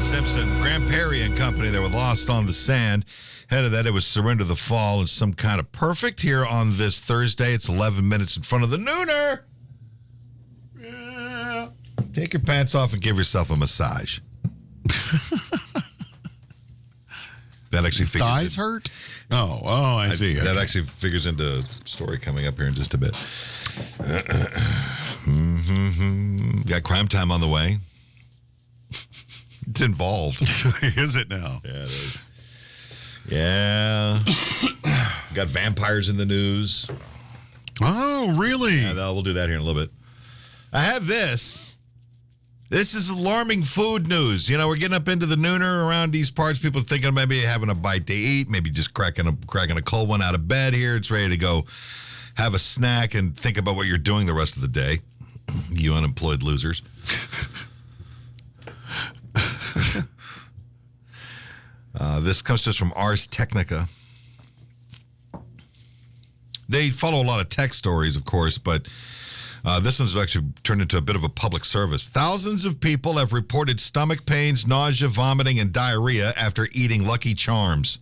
Simpson, Grant Perry and company, they were lost on the sand. Ahead of that, it was Surrender the Fall and Some Kind of Perfect here on this Thursday. It's 11 minutes in front of the nooner. Yeah. Take your pants off and give yourself a massage. That actually figures thighs hurt? Oh, I see. That actually figures into a story coming up here in just a bit. Got crime time on the way. It's involved. Is it now? Yeah, it is. Yeah. Got vampires in the news. Oh, really? Yeah, we'll do that here in a little bit. I have this. This is alarming food news. You know, we're getting up into the nooner around these parts. People are thinking maybe having a bite to eat, maybe just cracking a cold one out of bed here. It's ready to go have a snack and think about what you're doing the rest of the day. You unemployed losers. This comes to us from Ars Technica. They follow a lot of tech stories, of course, but this one's actually turned into a bit of a public service. Thousands of people have reported stomach pains, nausea, vomiting, and diarrhea after eating Lucky Charms,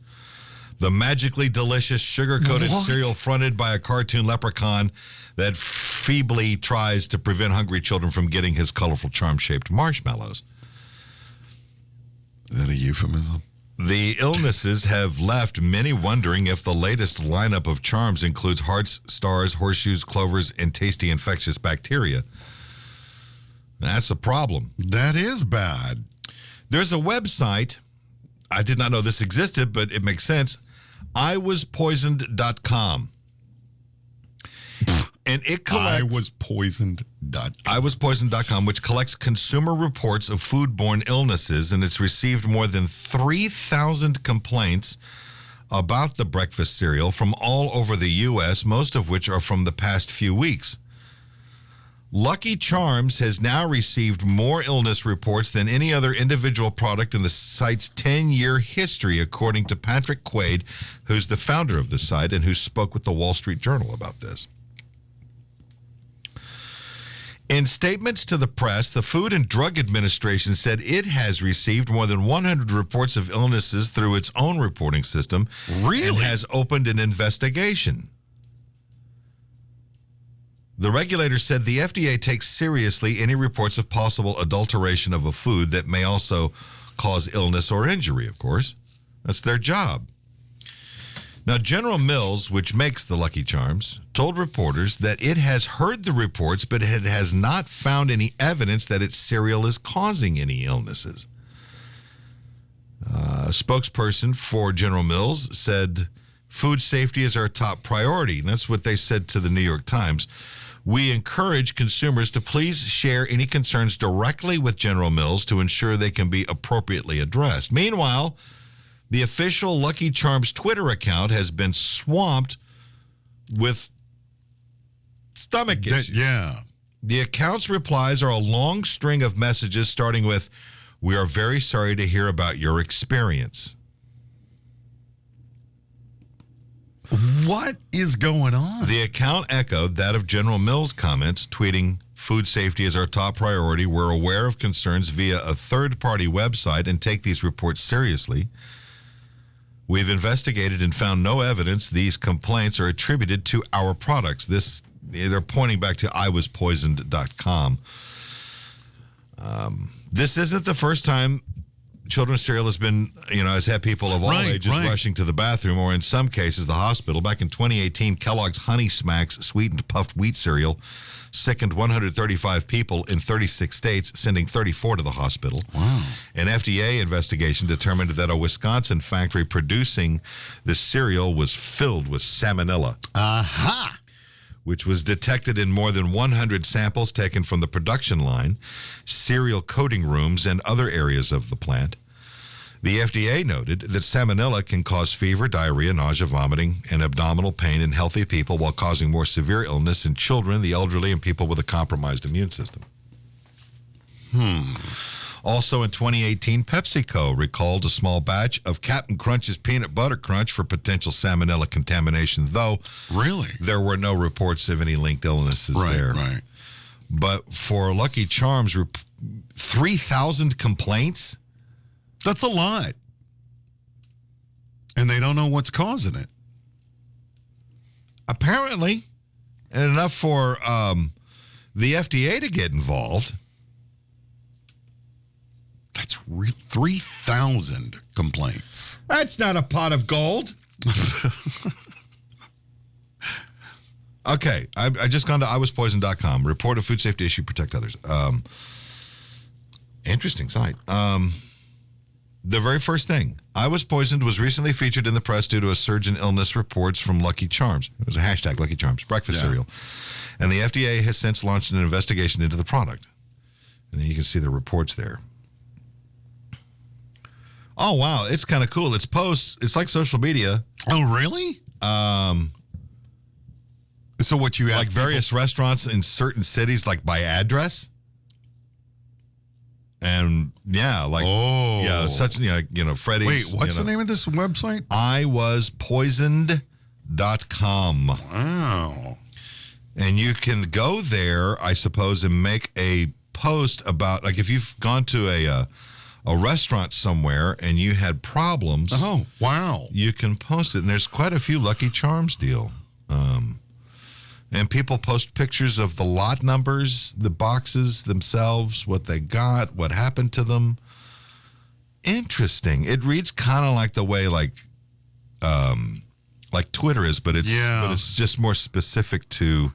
the magically delicious sugar-coated cereal fronted by a cartoon leprechaun that feebly tries to prevent hungry children from getting his colorful charm-shaped marshmallows. Is that a euphemism? The illnesses have left many wondering if the latest lineup of charms includes hearts, stars, horseshoes, clovers, and tasty infectious bacteria. That's a problem. That is bad. There's a website. I did not know this existed, but it makes sense. iwaspoisoned.com. And it collects... iwaspoisoned.com, which collects consumer reports of foodborne illnesses, and it's received more than 3,000 complaints about the breakfast cereal from all over the U.S., most of which are from the past few weeks. Lucky Charms has now received more illness reports than any other individual product in the site's 10-year history, according to Patrick Quaid, who's the founder of the site and who spoke with the Wall Street Journal about this. In statements to the press, the Food and Drug Administration said it has received more than 100 reports of illnesses through its own reporting system. Really? And has opened an investigation. The regulator said the FDA takes seriously any reports of possible adulteration of a food that may also cause illness or injury, of course. That's their job. Now, General Mills, which makes the Lucky Charms, told reporters that it has heard the reports, but it has not found any evidence that its cereal is causing any illnesses. A spokesperson for General Mills said, food safety is our top priority. And that's what they said to the New York Times. We encourage consumers to please share any concerns directly with General Mills to ensure they can be appropriately addressed. Meanwhile, the official Lucky Charms Twitter account has been swamped with stomach issues. Yeah. The account's replies are a long string of messages starting with, "We are very sorry to hear about your experience." What is going on? The account echoed that of General Mills' comments, tweeting, "Food safety is our top priority. We're aware of concerns via a third-party website and take these reports seriously. We've investigated and found no evidence these complaints are attributed to our products." They're pointing back to iwaspoisoned.com. This isn't the first time children's cereal has been, has had people of all ages rushing to the bathroom, or in some cases, the hospital. Back in 2018, Kellogg's Honey Smacks sweetened puffed wheat cereal sickened 135 people in 36 states, sending 34 to the hospital. Wow. An FDA investigation determined that a Wisconsin factory producing this cereal was filled with salmonella. Aha! Which was detected in more than 100 samples taken from the production line, cereal coating rooms, and other areas of the plant. The FDA noted that salmonella can cause fever, diarrhea, nausea, vomiting, and abdominal pain in healthy people while causing more severe illness in children, the elderly, and people with a compromised immune system. Also in 2018, PepsiCo recalled a small batch of Captain Crunch's Peanut Butter Crunch for potential salmonella contamination, though really there were no reports of any linked illnesses there. Right. But for Lucky Charms, 3,000 complaints? That's a lot. And they don't know what's causing it. Apparently, and enough for the FDA to get involved. That's 3,000 complaints. That's not a pot of gold. Okay, I just gone to iwaspoisoned.com. Report a food safety issue, protect others. Interesting site. The very first thing, I Was Poisoned was recently featured in the press due to a surge in illness reports from Lucky Charms. It was a hashtag Lucky Charms, breakfast cereal. And the FDA has since launched an investigation into the product. And you can see the reports there. Oh, wow. It's kind of cool. It's posts. It's like social media. Oh, really? So what you have... Like various restaurants in certain cities, like by address. And yeah, like such Freddy's. Wait, what's the name of this website? iwaspoisoned.com. Wow. And you can go there, I suppose, and make a post about, like, if you've gone to a restaurant somewhere and you had problems. Oh, wow. You can post it, and there's quite a few Lucky Charms deal. And people post pictures of the lot numbers, the boxes themselves, what they got, what happened to them. Interesting. It reads kind of like the way like Twitter is, but it's just more specific to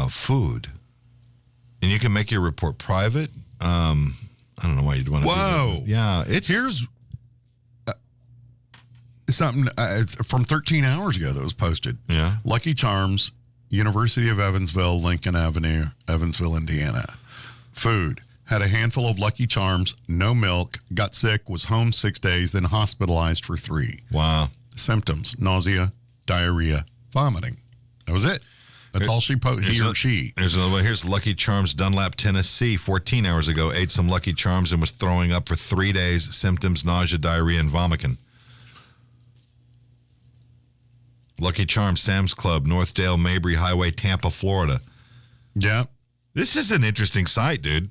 food. And you can make your report private. I don't know why you'd want to do that. Yeah, here's something from 13 hours ago that was posted. Yeah. Lucky Charms, University of Evansville, Lincoln Avenue, Evansville, Indiana. Food. Had a handful of Lucky Charms, no milk, got sick, was home 6 days, then hospitalized for 3. Wow. Symptoms, nausea, diarrhea, vomiting. That was it. That's all he or she. Here's another one. Here's Lucky Charms, Dunlap, Tennessee. 14 hours ago, ate some Lucky Charms and was throwing up for 3 days. Symptoms, nausea, diarrhea, and vomiting. Lucky Charms, Sam's Club, Northdale, Mabry Highway, Tampa, Florida. Yeah. This is an interesting site, dude.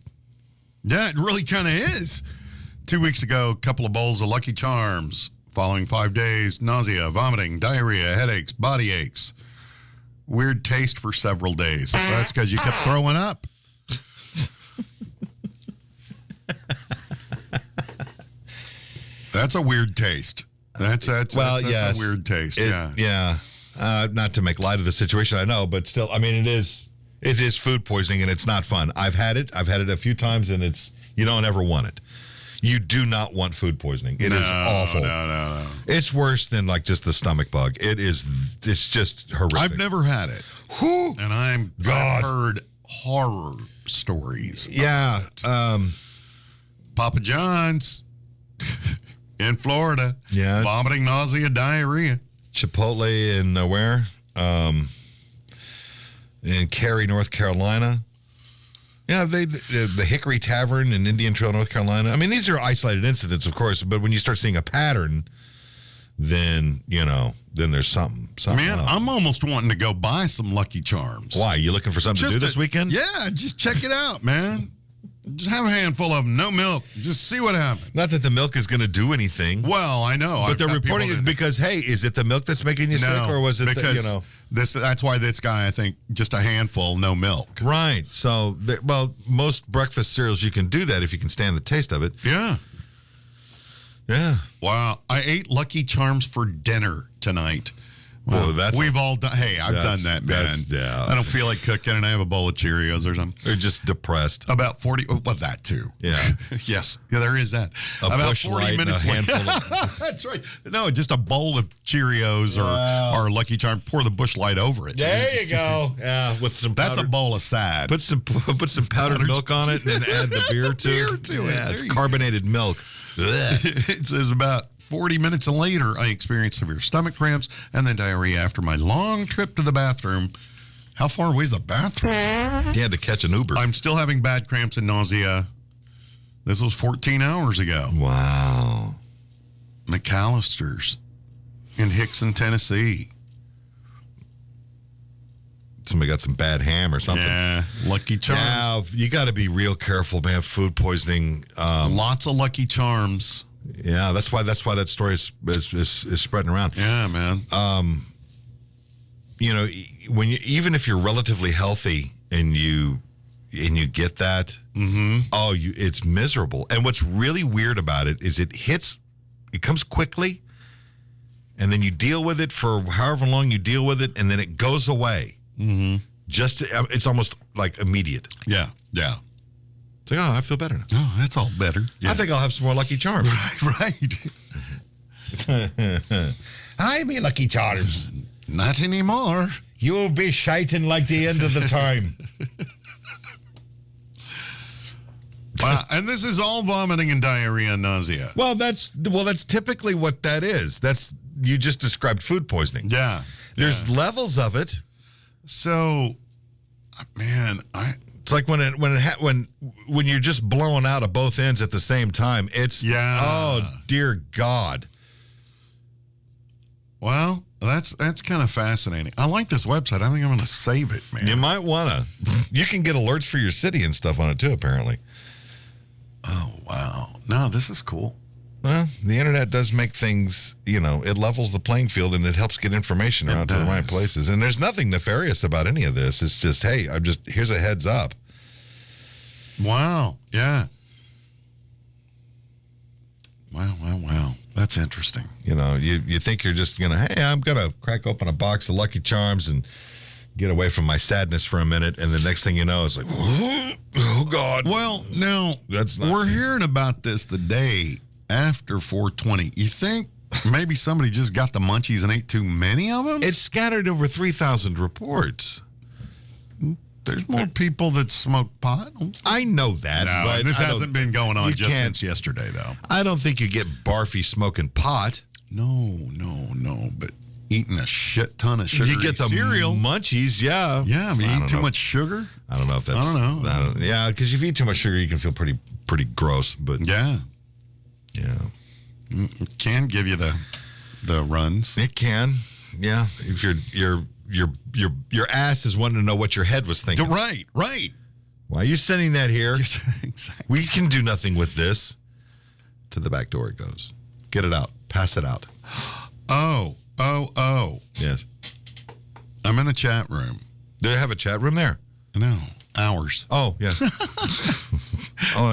Yeah, it really kind of is. 2 weeks ago, a couple of bowls of Lucky Charms. Following 5 days, nausea, vomiting, diarrhea, headaches, body aches. Weird taste for several days. That's because you kept throwing up. That's a weird taste. That's a weird taste. Yeah. Not to make light of the situation, I know, but still, I mean, it is food poisoning and it's not fun. I've had it a few times, and you don't ever want it. You do not want food poisoning. It is awful. No. It's worse than like just the stomach bug. It's just horrific. I've never had it. Whew. And I've heard horror stories. Yeah. Papa John's in Florida. Yeah. Vomiting, nausea, diarrhea. Chipotle in where? In Cary, North Carolina. Yeah, the Hickory Tavern in Indian Trail, North Carolina. I mean, these are isolated incidents, of course, but when you start seeing a pattern, then there's something. Man, I'm almost wanting to go buy some Lucky Charms. Why? You looking for something to do this weekend? Yeah, just check it out, man. Just have a handful of them, no milk. Just see what happens. Not that the milk is going to do anything. Well, I know. But they're reporting it because, hey, is it the milk that's making you sick, or was it that's why this guy, I think, just a handful, no milk. Right. So, most breakfast cereals, you can do that if you can stand the taste of it. Yeah. Yeah. Wow. I ate Lucky Charms for dinner tonight. Well, we've all done. Hey, I've done that, man. Yeah. I don't feel like cooking, and I have a bowl of Cheerios or something. They're just depressed. About 40. Well, that too. Yeah. Yes. Yeah, there is that. About Busch 40 Light minutes. And a handful of... That's right. No, just a bowl of Cheerios or Lucky Charm. Pour the Busch Light over it. There you go. Yeah, with some. That's a bowl of sad. Put some powdered milk on it, and then add the beer to it. Yeah, it's carbonated milk. It says about 40 minutes later, I experienced severe stomach cramps and then diarrhea after my long trip to the bathroom. How far away is the bathroom? You had to catch an Uber. I'm still having bad cramps and nausea. This was 14 hours ago. Wow. McAllister's in Hickson, Tennessee. somebody got some bad ham or something. Yeah, Lucky Charms. Now, you got to be real careful, man. Food poisoning. Lots of Lucky Charms. Yeah, that's why that story is spreading around. Yeah, man. Even if you're relatively healthy and you get that, it's miserable. And what's really weird about it is it comes quickly, and then you deal with it for however long you deal with it, and then it goes away. Mm-hmm. It's almost like immediate. Yeah. It's like, I feel better now. Oh, that's all better. Yeah. I think I'll have some more Lucky Charms. Right. Hi, me Lucky Charms. Not anymore. You'll be shiting like the end of the time. Wow. And this is all vomiting and diarrhea and nausea. Well, that's typically what that is. You just described food poisoning. Yeah. There's levels of it. So, man, it's like when you're just blowing out of both ends at the same time. It's oh dear God. Well, that's kind of fascinating. I like this website. I think I'm going to save it, man. You might want to. You can get alerts for your city and stuff on it too, apparently. Oh, wow. No, this is cool. Well, the internet does make things, it levels the playing field and it helps get information around to the right places. And there's nothing nefarious about any of this. It's just, hey, here's a heads up. Wow. Yeah. Wow. That's interesting. You think you're just going to, hey, I'm going to crack open a box of Lucky Charms and get away from my sadness for a minute. And the next thing you know, it's like, oh, God. Well, now, we're hearing about this the day after 420. You think maybe somebody just got the munchies and ate too many of them? It's scattered over 3,000 reports. There's more people that smoke pot. I know that. No, but this hasn't been going on just since yesterday, though. I don't think you get barfy smoking pot. No. But eating a shit ton of sugar. You get the cereal. Munchies, yeah. Yeah, I mean, you eat too much sugar. I don't know if that's. I don't know. Yeah, because if you eat too much sugar, you can feel pretty gross. But yeah. It can give you the runs. It can, yeah. If your ass is wanting to know what your head was thinking. Right. Why are you sending that here? Exactly. We can do nothing with this. To the back door it goes. Get it out. Pass it out. Oh. Yes. I'm in the chat room. Do they have a chat room there? No. Ours. Oh, yes.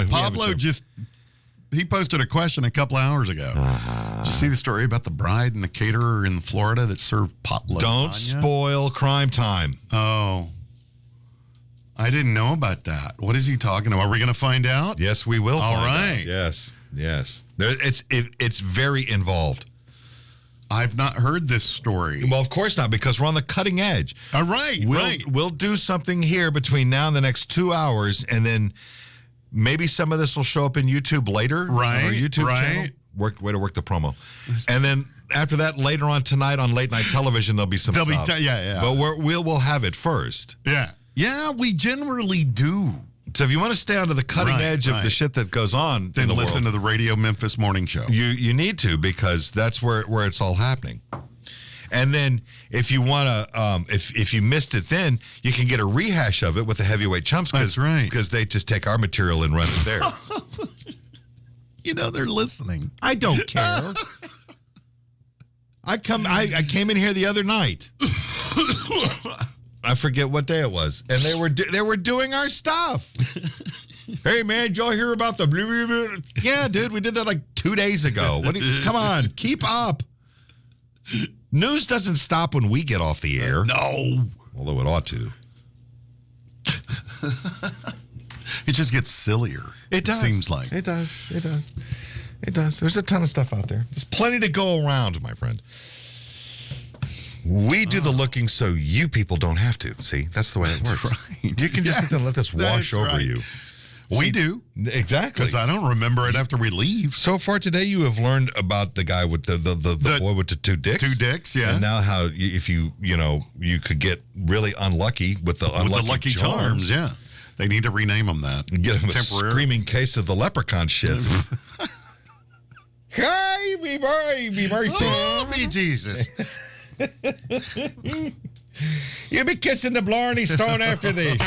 Pablo he posted a question a couple of hours ago. Did you see the story about the bride and the caterer in Florida that served pot lasagna? Don't spoil crime time. Oh. I didn't know about that. What is he talking about? Are we going to find out? Yes, we will All find right. out. Yes. It's very involved. I've not heard this story. Well, of course not, because we're on the cutting edge. All right. We'll do something here between now and the next 2 hours, and then maybe some of this will show up in YouTube later. Right. On our YouTube channel. Way to work the promo. And then after that, later on tonight on late night television, there'll be some stuff. But we'll have it first. Yeah. Yeah, we generally do. So if you want to stay onto the cutting edge of the shit that goes on, then listen to the Radio Memphis Morning Show. You need to, because that's where it's all happening. And then if you want to, if you missed it, then you can get a rehash of it with the Heavyweight Chumps. That's right. Because they just take our material and run it there. They're listening. I don't care. I came in here the other night. I forget what day it was, and they were doing our stuff. Hey man, did y'all hear about the blah, blah, blah? Yeah, dude, we did that like 2 days ago. Come on, keep up. News doesn't stop when we get off the air. No. Although it ought to. It just gets sillier. It does. Seems like. It does. There's a ton of stuff out there. There's plenty to go around, my friend. We do the looking so you people don't have to. See, that's the way it works. Right. You can just sit there and let us wash over you. We do. Exactly. Because I don't remember it after we leave. So far today, you have learned about the guy with the boy with the two dicks. 2 dicks, yeah. And now how if you could get really unlucky with the Lucky Charms, yeah. They need to rename them that. Get him a screaming case of the leprechaun shits. Hey, me boy, Oh, me Jesus. You be kissing the Blarney Stone after this.